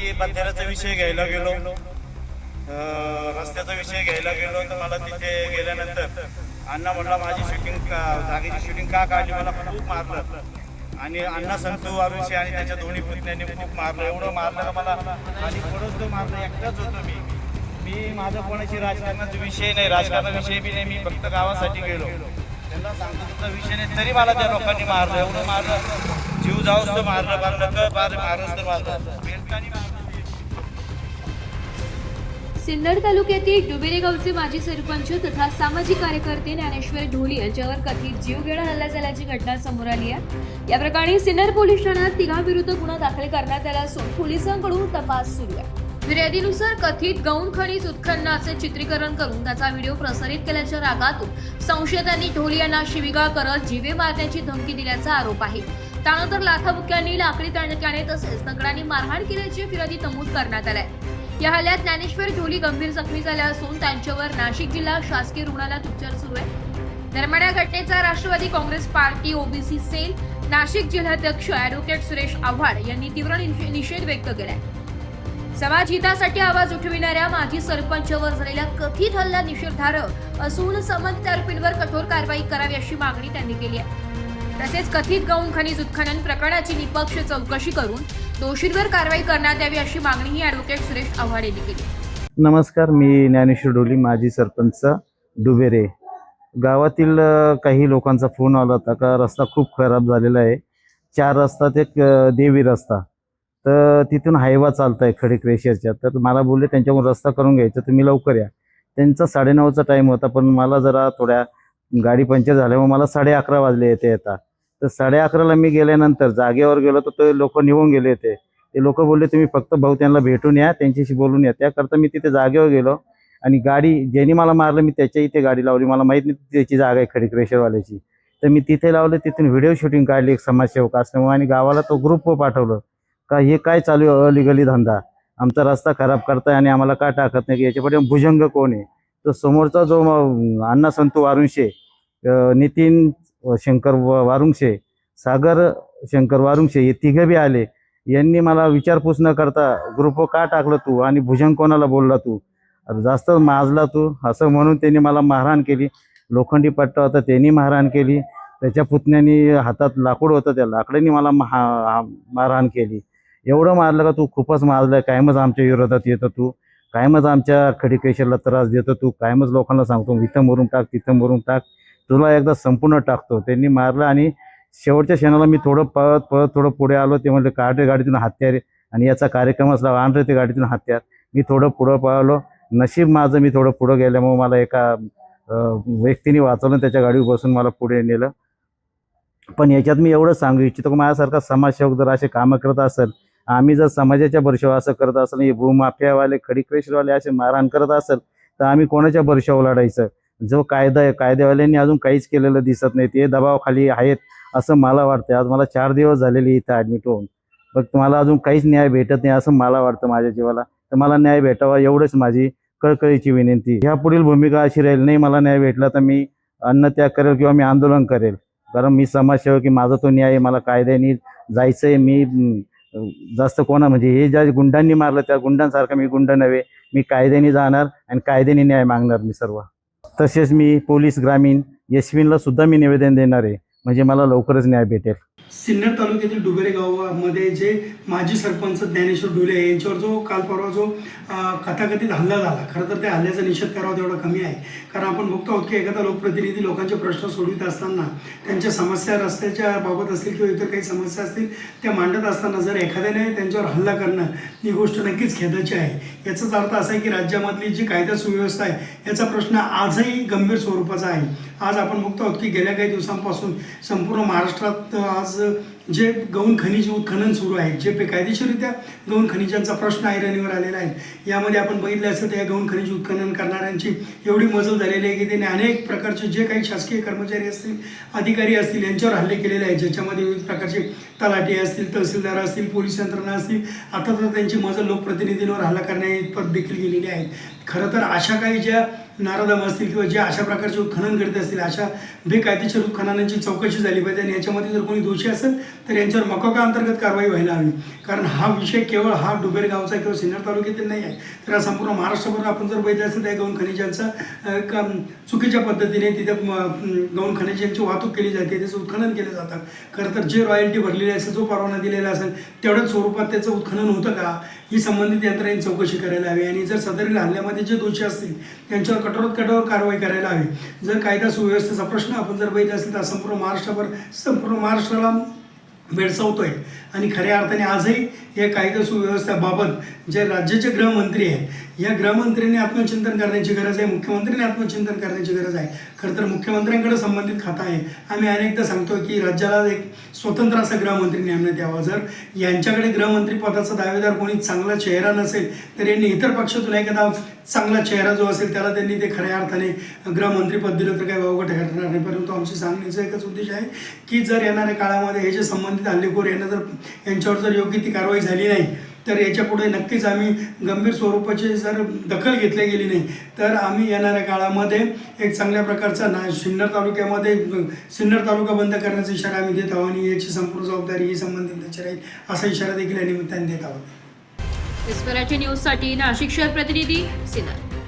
मी बंधाऱ्याचा विषय घ्यायला गेलो, रस्त्याचा विषय घ्यायला गेलो, तर मला तिथे गेल्यानंतर अण्णा म्हणला माझी शूटिंग जागेची शूटिंग का काढली, मला खूप मारलं. आणि अण्णा संतू अरुणशी आणि त्याच्या दोन्ही पुतण्यांनी खूप मारलं, एवढं मारलं का मला आणि थोडंच मारलं. एकटाच होतो मी माझं कोणाची राजकारणाचा विषय नाही, राजकारणाविषयी बी नाही, मी फक्त गावासाठी गेलो. त्यांना सांगतो विषय नाही, तरी मला त्या लोकांनी मारलं, एवढं मारलं, जीव जाऊस तर मारलं, मारूस तर मारलं, बेलकानी मारलं. सिन्नर तालुक्यातील डुबेरे गावचे माजी सरपंच तथा सामाजिक कार्यकर्ते ज्ञानेश्वर ढोली यांच्यावर कथित जीवघेणा हल्ला झाल्याची घटना समोर आली आहे. या प्रकरणी सिन्नर पोलीस ठाण्यात तिघांविरुद्ध गुन्हा दाखल करण्यात आला असून पोलिसांकडून तपास सुरू आहे. फिर्यादीनुसार कथित गौण खनिज उत्खननाचे चित्रीकरण करून त्याचा व्हिडिओ प्रसारित केल्याच्या रागातून संशयितांनी ढोली यांना शिवीगाळ करत जीवे मारण्याची धमकी दिल्याचा आरोप आहे. त्यानंतर लाथाबुक्क्यांनी लाकडी दंडकाने तसेच दगडांनी मारहाण केल्याची फिर्यादी नमूद करण्यात आली. या हल्ल्यात ज्ञानेश्वर ढोली गंभीर जखमी झाले असून त्यांच्यावर नाशिक जिल्हा शासकीय रुग्णालयात उपचार सुरू आहे. दरम्यान या घटनेचा राष्ट्रवादी काँग्रेस पार्टी ओबीसी सेल नाशिक जिल्हाध्यक्ष ॲडव्होकेट सुरेश आव्हाड यांनी तीव्र निषेध व्यक्त केलाय. समाज हितासाठी आवाज उठविणाऱ्या माजी सरपंचवर झालेल्या कथित हल्ला निषेधार्ह असून संबंधित आरोपींवर कठोर कारवाई करावी अशी मागणी त्यांनी केली आहे. तसेच कथित गौण खनिज उत्खनन प्रकरणाची निष्पक्ष चौकशी करून दोषींवर कारवाई करण्यात यावी अशी मागणीही ॲडव्होकेट सुरेश आव्हाड यांनी केली. नमस्कार, मी ज्ञानेश्वर ढोली, माजी सरपंच डुबेरे गावातील. काही लोकांचा फोन आला होता का रस्ता खूप खराब झालेला आहे, 4 रस्ता ते देवी रस्ता, तर तिथून हायवा चालत आहे खडीक्रेशरच्या. तर मला बोलले त्यांच्याकडून रस्ता करून घ्यायचा, तुम्ही लवकर या. त्यांचा 9:30चा टाईम होता, पण मला जरा थोड्या गाडी पंक्चर झाल्यामुळे मला 11:30 वाजले येता. तर 11:30ला मी गेल्यानंतर जागेवर गेलो तर ते लोक निघून गेले होते. ते लोक बोलले तुम्ही फक्त भाऊ त्यांना भेटून या, त्यांच्याशी बोलून या. त्याकरता मी तिथे जागेवर गेलो आणि गाडी ज्यांनी मला मारलं मी त्याच्या इथे गाडी लावली. मला माहीत नाही त्याची जागा आहे खडीक्रेशरवाल्याची, तर मी तिथे लावलं. तिथून व्हिडिओ शूटिंग काढली एक समाजसेवक असल्यामुळे आणि गावाला तो ग्रुप पाठवलं का हे काय चालू आहे अलिगली धंदा, आमचा रस्ता खराब करताय आणि आम्हाला का टाकत नाही, याच्यापुढे भुजंग कोण आहे. तर समोरचा जो अण्णा संतू वारुंशे, नितीन शंकर वारुंशे, सागर शंकर वारुंशे, हे तिघे बी आले. यांनी मला विचारपूस न करता ग्रुप का टाकलं तू आणि भुजंग कोणाला बोलला तू, जास्त माजला तू, असं म्हणून त्यांनी मला मारहाण केली. लोखंडी पट्टा होता त्यांनी मारहाण केली. त्याच्या पुतण्यानी हातात लाकूड होतं, त्या लाकडांनी मला मारहाण केली. एवढं मारलं का तू खूपच माजलं, कायमच आमच्या विरोधात येतं तू, कायमच आमच्या खडीकेशरला त्रास देतो तू, कायमच लोकांना सांगतो इथं मरून टाक तिथं मरून टाक, तुला एकदा संपूर्ण टाकतो. त्यांनी मारलं आणि शेवटच्या क्षणाला मी थोडं पळत थोडं पुढे आलो. ते म्हणले काढ गाडीतून हत्यार आणि याचा कार्यक्रमच लावा, आणलं ते गाडीतून हत्यार. मी थोडं पुढं पळालो. नशीब माझं मी थोडं पुढं गेल्यामुळे मला एका व्यक्तीने वाचवलं, त्याच्या गाडीवर बसून मला पुढे नेलं. पण याच्यात मी एवढं सांगू इच्छितो की माझ्यासारखा समाजसेवक जर असे कामं करत असेल, आम्ही जर समाजाच्या भरवशावर असं करत असेल, हे भूमाफियावाले खडीक्रेशरवाले असे मारहाण करत असेल, तर आम्ही कोणाच्या भरवशावर लढायचं. जो कायदा आहे, कायद्यावाल्यांनी अजून काहीच केलेलं दिसत नाही, ते दबावाखाली आहेत असं मला वाटतं. आज मला 4 दिवस झालेले इथं ॲडमिट होऊन, पण तुम्हाला अजून काहीच न्याय भेटत नाही असं मला वाटतं माझ्या जीवाला. तर मला न्याय भेटावा एवढंच माझी कळकळीची विनंती. ह्या पुढील भूमिका अशी राहील, नाही मला न्याय भेटला तर मी अन्नत्याग करेल किंवा मी आंदोलन करेल. कारण मी समाजसेवक, की माझा तो न्याय मला कायद्याने जायचं आहे. मी जास्त म्हणजे हे ज्या गुंडांनी मारलं त्या गुंडांसारखा मी गुंड नव्हे, मी कायद्याने जाणार आणि कायद्याने न्याय मागणार मी सर्व. तसेच मी पोलीस ग्रामीण यशविनला सुद्धा मी निवेदन देणार आहे, म्हणजे मला लवकरच न्याय भेटेल. सिन्नर तालुक्यातील डुबेरे गावामध्ये जे माजी सरपंच ज्ञानेश्वर ढोले यांच्यावर जो काल परवा जो कथाकथित हल्ला झाला, खरं तर त्या हल्ल्याचा निषेध करावा तेवढा कमी आहे. कारण आपण बघतो आहोत की एखादा लोकप्रतिनिधी लोकांचे प्रश्न सोडवित असताना, त्यांच्या समस्या रस्त्याच्या बाबत असतील किंवा इतर काही समस्या असतील त्या मांडत असताना जर एखाद्याने त्यांच्यावर हल्ला करणं, ही गोष्ट नक्कीच खेदाची आहे. याचाच अर्थ असा आहे की राज्यामधली जी कायदा सुव्यवस्था आहे याचा प्रश्न आजही गंभीर स्वरूपाचा आहे. आज आपण बघतो आहोत की गेल्या काही दिवसांपासून संपूर्ण महाराष्ट्रात आज जे गौण खनिज उत्खनन सुरू आहे, जे बेकायदेशीररित्या गौण खनिजांचा प्रश्न ऐरणीवर आलेला आहे, यामध्ये आपण बघितलं असेल तर या गौण खनिज उत्खनन करणाऱ्यांची एवढी मजल झालेली आहे की त्यांनी अनेक प्रकारचे जे काही शासकीय कर्मचारी असतील, अधिकारी असतील, यांच्यावर हल्ले केलेले आहेत, ज्याच्यामध्ये विविध प्रकारचे तलाठी असतील, तहसीलदार असतील, पोलीस यंत्रणा असतील. आता तर त्यांची मजल लोकप्रतिनिधींवर हल्ला करण्याइतपत देखील गेलेली आहे. खरं तर अशा काही ज्या नारादम असतील किंवा जे अशा प्रकारचे उत्खनन करत असतील, अशा बेकायदेशीर उत्खननांची चौकशी झाली पाहिजे आणि याच्यामध्ये जर कोणी दोषी असेल तर यांच्यावर मकोका अंतर्गत कारवाई व्हायला हवी. कारण हा विषय केवळ हा डुबेर गावचा किंवा सिन्नर तालुक्यातील नाही आहे, तर हा संपूर्ण महाराष्ट्रभर आपण जर बघितलं असेल त्या गौण खनिजांचा चुकीच्या पद्धतीने तिथे गौण खनिजांची वाहतूक केली जाते, त्याचं उत्खनन केलं जातं. खरं तर जे रॉयल्टी भरलेली असेल, जो परवाना दिलेला असेल तेवढ्याच स्वरूपात त्याचं उत्खनन होतं का ही संबंधित यंत्रणेने चौकशी करायला हवी. आणि जर सदरील हल्ल्यामध्ये जे दोषी असतील त्यांच्यावर कठोरात कठोर कारवाई करायला हवी. जर कायदा सुव्यवस्थेचा प्रश्न आपण जर बघितला असेल तर संपूर्ण महाराष्ट्राला भेडसावतोय आणि खऱ्या अर्थाने आजही या कायदा सुव्यवस्थेबाबत जे राज्याचे गृहमंत्री आहे या गृहमंत्र्यांनी आत्मचिंतन करण्याची गरज आहे, मुख्यमंत्र्यांनी आत्मचिंतन करण्याची गरज आहे. खरं तर मुख्यमंत्र्यांकडे संबंधित खातं आहे. आम्ही अनेकदा सांगतो की राज्याला एक स्वतंत्र असा गृहमंत्री नेमण्यात यावा. जर यांच्याकडे गृहमंत्री पदाचा दावेदार कोणी चांगला चेहरा नसेल तर यांनी इतर पक्षातून एखादा चांगला चेहरा जो असेल त्याला त्यांनी ते खऱ्या अर्थाने गृहमंत्रीपद दिलं तर काही वावगं ठरणार नाही. परंतु आमची सांगण्याचा एकच उद्देश आहे की जर येणाऱ्या काळामध्ये हे जे संबंधित हल्लेखोर यांच्यावर जर योग्य ती कारवाई झाली नाही तर याच्या पुढे नक्कीच आम्ही गंभीर स्वरूपाची जर दखल घेतली गेली नाही तर आम्ही येणाऱ्या काळामध्ये एक चांगल्या प्रकारचा सिन्नर तालुका बंद करण्याचा इशारा आम्ही देत आहोत आणि याची संपूर्ण जबाबदारी ही संबंधित राहील असा इशारा देखील या निमित्ताने देत आहोत. मराठी न्यूजसाठी नाशिक शहर प्रतिनिधी सिन्नर.